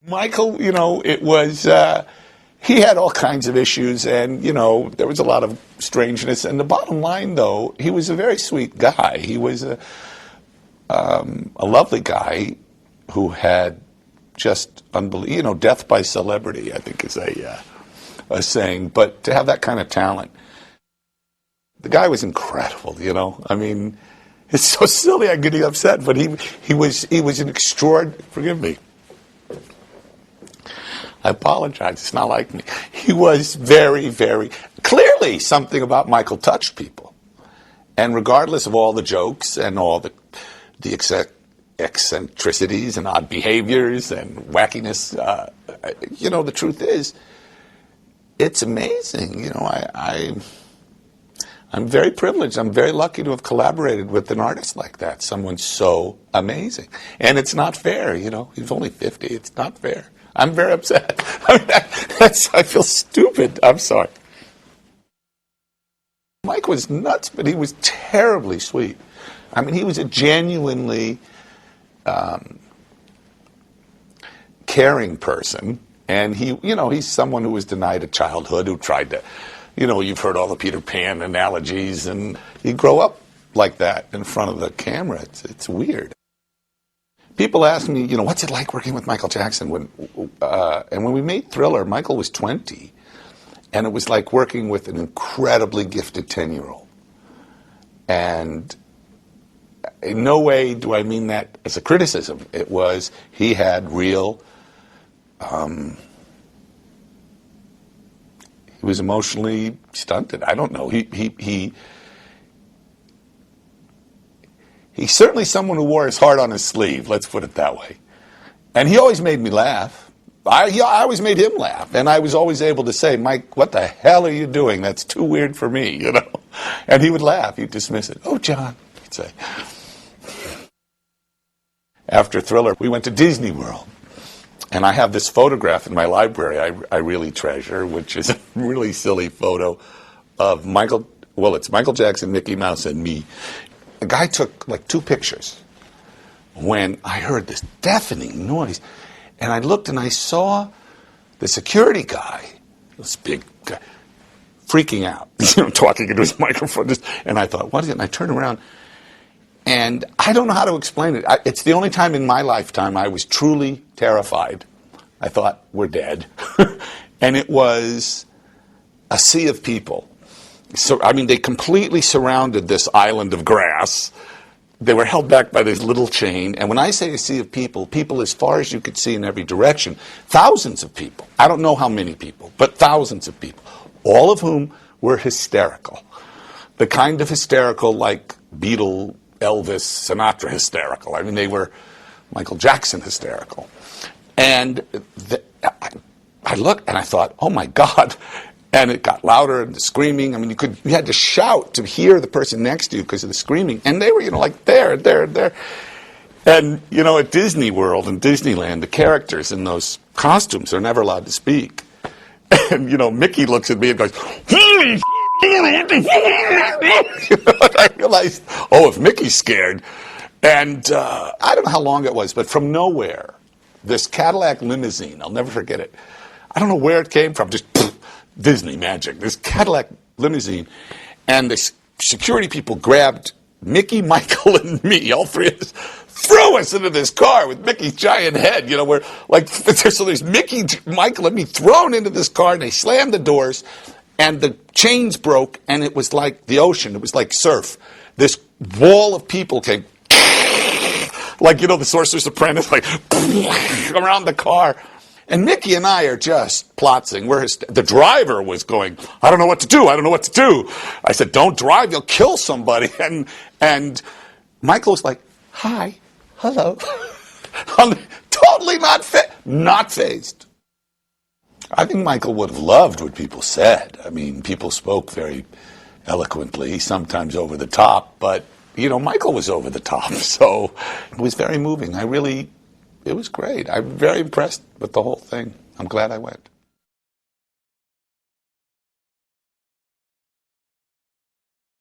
Michael, he had all kinds of issues, and, there was a lot of strangeness. And the bottom line, though, he was a very sweet guy. He was a lovely guy who had just unbelievable, death by celebrity, I think is a saying. But to have that kind of talent, the guy was incredible, I mean, it's so silly I'm getting upset, but he was an extraordinary, forgive me. I apologize, it's not like me. He was very, very, clearly something about Michael touched people. And regardless of all the jokes and all the eccentricities and odd behaviors and wackiness, the truth is, it's amazing. I'm very privileged. I'm very lucky to have collaborated with an artist like that, someone so amazing. And it's not fair, he's only 50, it's not fair. I'm very upset. I feel stupid. I'm sorry. Mike was nuts, but he was terribly sweet. I mean, he was a genuinely caring person. And he's someone who was denied a childhood, who tried to, you've heard all the Peter Pan analogies, and you grow up like that in front of the camera. It's weird. People ask me, what's it like working with Michael Jackson? And when we made Thriller, Michael was 20, and it was like working with an incredibly gifted 10-year-old. And in no way do I mean that as a criticism. It was, he had real, he was emotionally stunted. I don't know. He's certainly someone who wore his heart on his sleeve, let's put it that way. And he always made me laugh. I always made him laugh. And I was always able to say, Mike, what the hell are you doing? That's too weird for me, And he would laugh. He'd dismiss it. Oh, John, he'd say. After Thriller, we went to Disney World. And I have this photograph in my library I really treasure, which is a really silly photo of it's Michael Jackson, Mickey Mouse, and me. The guy took like 2 pictures when I heard this deafening noise. And I looked and I saw the security guy, this big guy, freaking out, talking into his microphone. And I thought, what is it? And I turned around, and I don't know how to explain it. It's the only time in my lifetime I was truly terrified. I thought, we're dead. And it was a sea of people. So, they completely surrounded this island of grass. They were held back by this little chain. And when I say a sea of people, people as far as you could see in every direction, thousands of people. I don't know how many people, but thousands of people, all of whom were hysterical. The kind of hysterical like Beatle, Elvis, Sinatra hysterical. They were Michael Jackson hysterical. And I looked and I thought, oh my God. And it got louder, and the screaming. You had to shout to hear the person next to you because of the screaming. And they were, like there. And, at Disney World and Disneyland, the characters in those costumes are never allowed to speak. And, Mickey looks at me and goes, holy I realized, if Mickey's scared. And I don't know how long it was, but from nowhere, this Cadillac limousine, I'll never forget it. I don't know where it came from, just Disney magic, this Cadillac limousine, and the security people grabbed Mickey, Michael, and me, all 3 of us, threw us into this car with Mickey's giant head, we're like, so there's Mickey, Michael, and me thrown into this car, and they slammed the doors, and the chains broke, and it was like the ocean, it was like surf. This wall of people came, like, the Sorcerer's Apprentice, like, around the car. And Mickey and I are just plotzing. The driver was going, I don't know what to do. I said, don't drive, you'll kill somebody. And Michael was like, hi, hello. Totally not fazed. I think Michael would have loved what people said. People spoke very eloquently, sometimes over the top, but, Michael was over the top. So it was very moving. It was great. I'm very impressed with the whole thing. I'm glad I went.